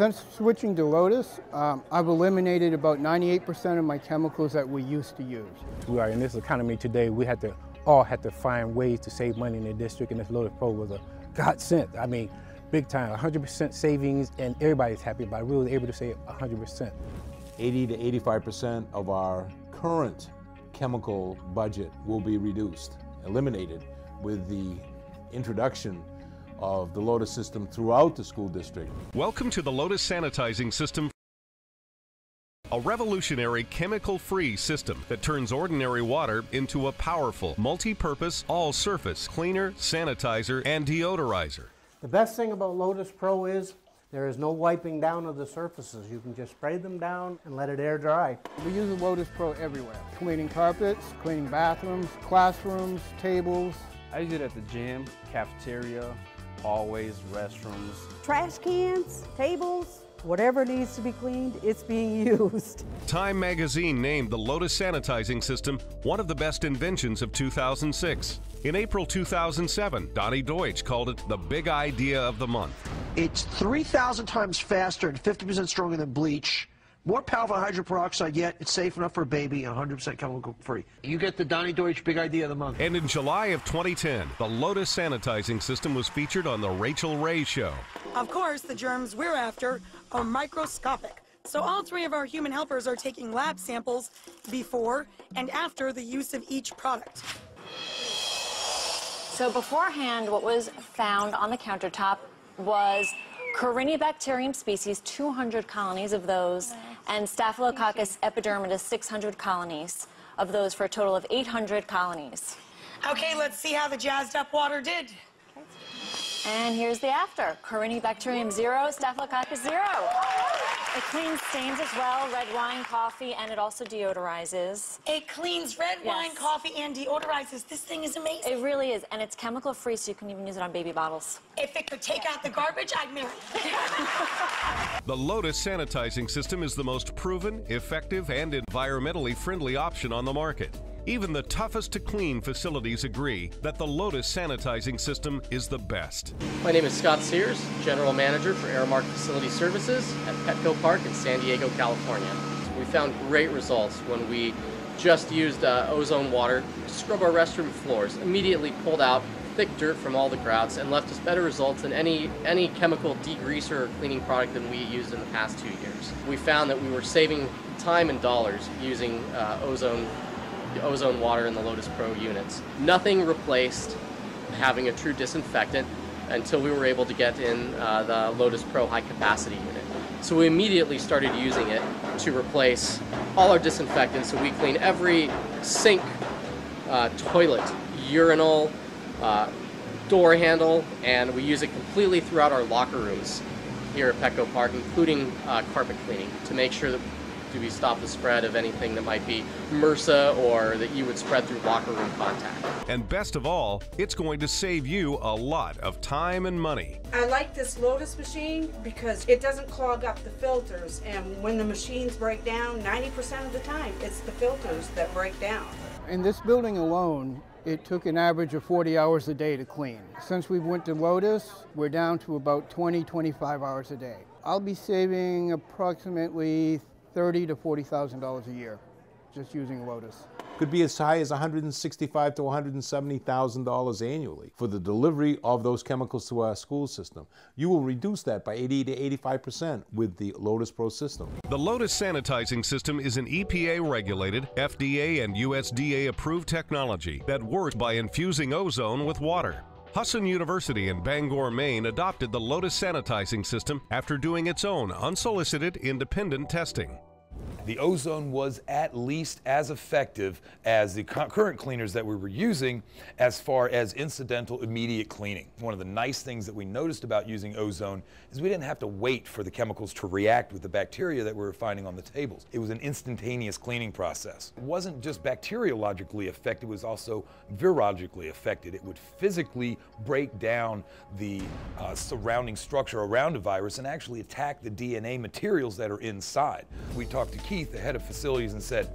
Since switching to Lotus, I've eliminated about 98% of my chemicals that we used to use. We are in this economy today, we all had to find ways to save money in the district, and this Lotus Pro was a godsend. I mean, big time, 100% savings, and everybody's happy about it. We were able to save 100%. 80 to 85% of our current chemical budget will be reduced, eliminated, with the introduction of the Lotus system throughout the school district. Welcome to the Lotus sanitizing system, a revolutionary chemical-free system that turns ordinary water into a powerful, multi-purpose, all-surface cleaner, sanitizer, and deodorizer. The best thing about Lotus Pro is there is no wiping down of the surfaces. You can just spray them down and let it air dry. We use the Lotus Pro everywhere. Cleaning carpets, cleaning bathrooms, classrooms, tables. I use it at the gym, cafeteria, hallways, restrooms. Trash cans, tables, whatever needs to be cleaned, it's being used. Time magazine named the Lotus sanitizing system one of the best inventions of 2006. In April 2007, Donnie Deutsch called it the big idea of the month. It's 3,000 times faster and 50% stronger than bleach. More powerful than hydrogen peroxide, yet it's safe enough for a baby and 100% chemical free. You get the Donnie Deutsch big idea of the month. And in July of 2010, the Lotus sanitizing system was featured on The Rachel Ray Show. Of course, the germs we're after are microscopic. So all three of our human helpers are taking lab samples before and after the use of each product. So beforehand, what was found on the countertop was Corynebacterium species, 200 colonies of those, and Staphylococcus epidermidis, 600 colonies of those, for a total of 800 colonies. Okay, let's see how the jazzed up water did. And here's the after. Corynebacterium 0, Staphylococcus 0. It cleans stains as well, red wine, coffee, and it also deodorizes. It cleans red wine, coffee, and deodorizes. This thing is amazing. It really is, and it's chemical free, so you can even use it on baby bottles. If it could take out the garbage, I'd marry it. The Lotus sanitizing system is the most proven, effective, and environmentally friendly option on the market. Even the toughest to clean facilities agree that the Lotus sanitizing system is the best. My name is Scott Sears, General Manager for Aramark Facility Services at Petco Park in San Diego, California. We found great results when we just used ozone water to scrub our restroom floors, immediately pulled out thick dirt from all the grouts, and left us better results than any chemical degreaser or cleaning product than we used in the past 2 years. We found that we were saving time and dollars using ozone water in the Lotus Pro units. Nothing replaced having a true disinfectant until we were able to get in the Lotus Pro high capacity unit. So we immediately started using it to replace all our disinfectants. So we clean every sink, toilet, urinal, door handle, and we use it completely throughout our locker rooms here at Petco Park, including carpet cleaning, to make sure that we stop the spread of anything that might be MRSA or that you would spread through locker room contact. And best of all, it's going to save you a lot of time and money. I like this Lotus machine because it doesn't clog up the filters, and when the machines break down, 90% of the time, it's the filters that break down. In this building alone, it took an average of 40 hours a day to clean. Since we went to Lotus, we're down to about 20-25 hours a day. I'll be saving approximately $30,000 to $40,000 a year just using Lotus. Could be as high as $165,000 to $170,000 annually for the delivery of those chemicals to our school system. You will reduce that by 80 to 85% with the Lotus Pro system. The Lotus sanitizing system is an EPA-regulated, FDA and USDA-approved technology that works by infusing ozone with water. Husson University in Bangor, Maine adopted the Lotus sanitizing system after doing its own unsolicited independent testing. The ozone was at least as effective as the current cleaners that we were using as far as incidental immediate cleaning. One of the nice things that we noticed about using ozone is we didn't have to wait for the chemicals to react with the bacteria that we were finding on the tables. It was an instantaneous cleaning process. It wasn't just bacteriologically affected, it was also virologically affected. It would physically break down the surrounding structure around a virus and actually attack the DNA materials that are inside. We talked to Keith, the head of facilities, and said,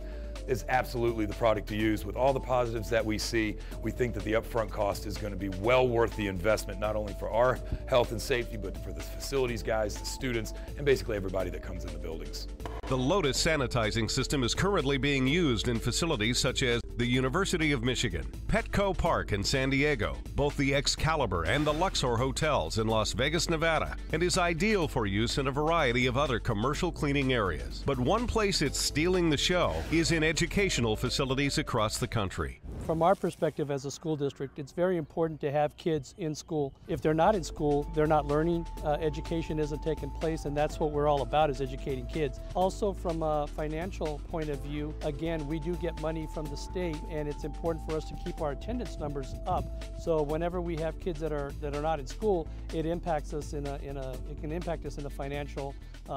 is absolutely the product to use. With all the positives that we see, we think that the upfront cost is going to be well worth the investment, not only for our health and safety, but for the facilities guys, the students, and basically everybody that comes in the buildings. The Lotus sanitizing system is currently being used in facilities such as the University of Michigan, Petco Park in San Diego, both the Excalibur and the Luxor hotels in Las Vegas, Nevada, and is ideal for use in a variety of other commercial cleaning areas. But one place it's stealing the show is in educational facilities across the country. From our perspective as a school district, it's very important to have kids in school. If they're not in school, they're not learning, education isn't taking place, and that's what we're all about, is educating kids. Also from a financial point of view, again, we do get money from the state, and it's important for us to keep our attendance numbers up. So whenever we have kids that are not in school, it impacts us it can impact us in a financial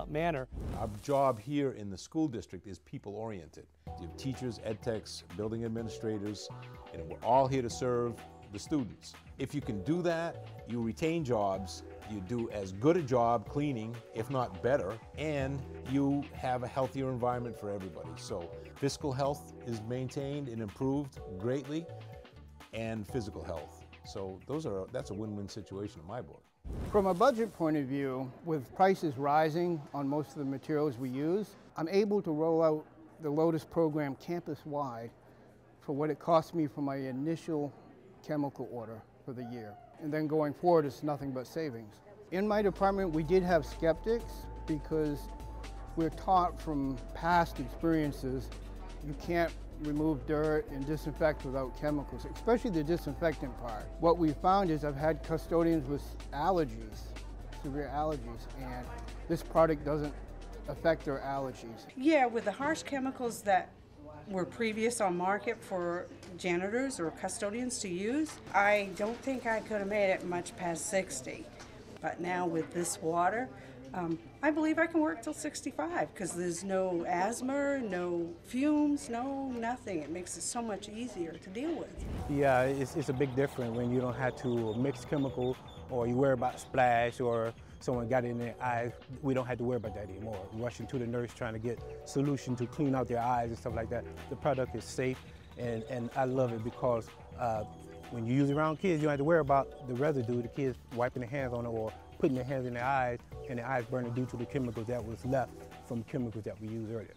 manner. Our job here in the school district is people-oriented. You have teachers, ed techs, building administrators, and we're all here to serve the students. If you can do that, you retain jobs, you do as good a job cleaning, if not better, and you have a healthier environment for everybody. So fiscal health is maintained and improved greatly, and physical health. So that's a win-win situation in my book. From a budget point of view, with prices rising on most of the materials we use, I'm able to roll out the Lotus program campus-wide for what it cost me for my initial chemical order for the year. And then going forward, it's nothing but savings. In my department, we did have skeptics because we're taught from past experiences you can't remove dirt and disinfect without chemicals, especially the disinfectant part. What we found is I've had custodians with allergies, severe allergies, and this product doesn't affect their allergies. Yeah, with the harsh chemicals that were previous on market for janitors or custodians to use, I don't think I could have made it much past 60. But now with this water, I believe I can work till 65 because there's no asthma, no fumes, no nothing. It makes it so much easier to deal with. Yeah, it's a big difference when you don't have to mix chemical or you worry about splash or someone got it in their eyes. We don't have to worry about that anymore. Rushing to the nurse trying to get solution to clean out their eyes and stuff like that. The product is safe and I love it because when you use it around kids, you don't have to worry about the residue, the kids wiping their hands on it or putting their hands in their eyes and their eyes burning due to the chemicals that was left from chemicals that we used earlier.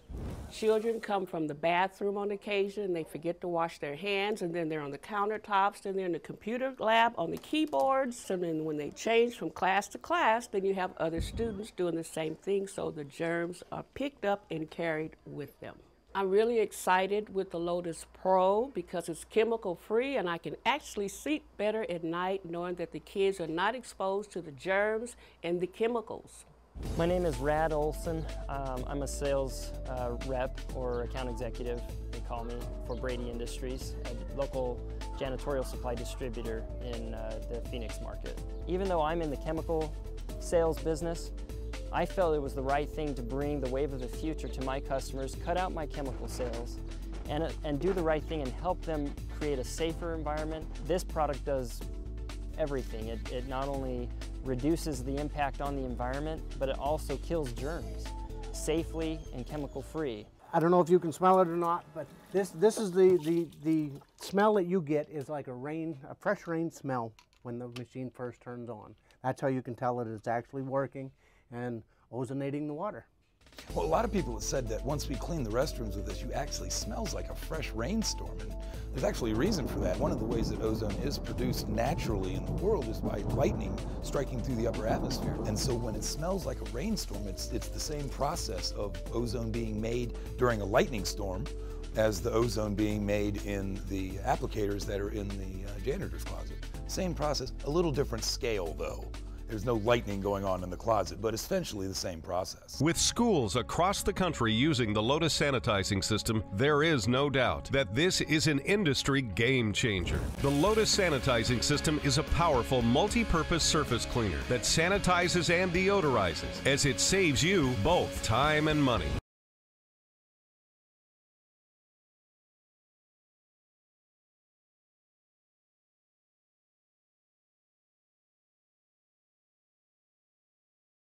Children come from the bathroom on occasion, they forget to wash their hands, and then they're on the countertops, and they're in the computer lab on the keyboards, and then when they change from class to class, then you have other students doing the same thing, so the germs are picked up and carried with them. I'm really excited with the Lotus Pro because it's chemical free and I can actually sleep better at night knowing that the kids are not exposed to the germs and the chemicals. My name is Rad Olson. I'm a sales rep or account executive, they call me, for Brady Industries, a local janitorial supply distributor in the Phoenix market. Even though I'm in the chemical sales business, I felt it was the right thing to bring the wave of the future to my customers, cut out my chemical sales, and do the right thing and help them create a safer environment. This product does everything. It not only reduces the impact on the environment, but it also kills germs safely and chemical free. I don't know if you can smell it or not, but this is the smell that you get is like a fresh rain smell when the machine first turns on. That's how you can tell that it's actually working and ozonating the water. Well, a lot of people have said that once we clean the restrooms with this, you actually smells like a fresh rainstorm, and there's actually a reason for that. One of the ways that ozone is produced naturally in the world is by lightning striking through the upper atmosphere. And so when it smells like a rainstorm, it's the same process of ozone being made during a lightning storm as the ozone being made in the applicators that are in the janitor's closet. Same process, a little different scale though. There's no lightning going on in the closet, but essentially the same process. With schools across the country using the Lotus sanitizing system, there is no doubt that this is an industry game changer. The Lotus sanitizing system is a powerful multi-purpose surface cleaner that sanitizes and deodorizes, as it saves you both time and money.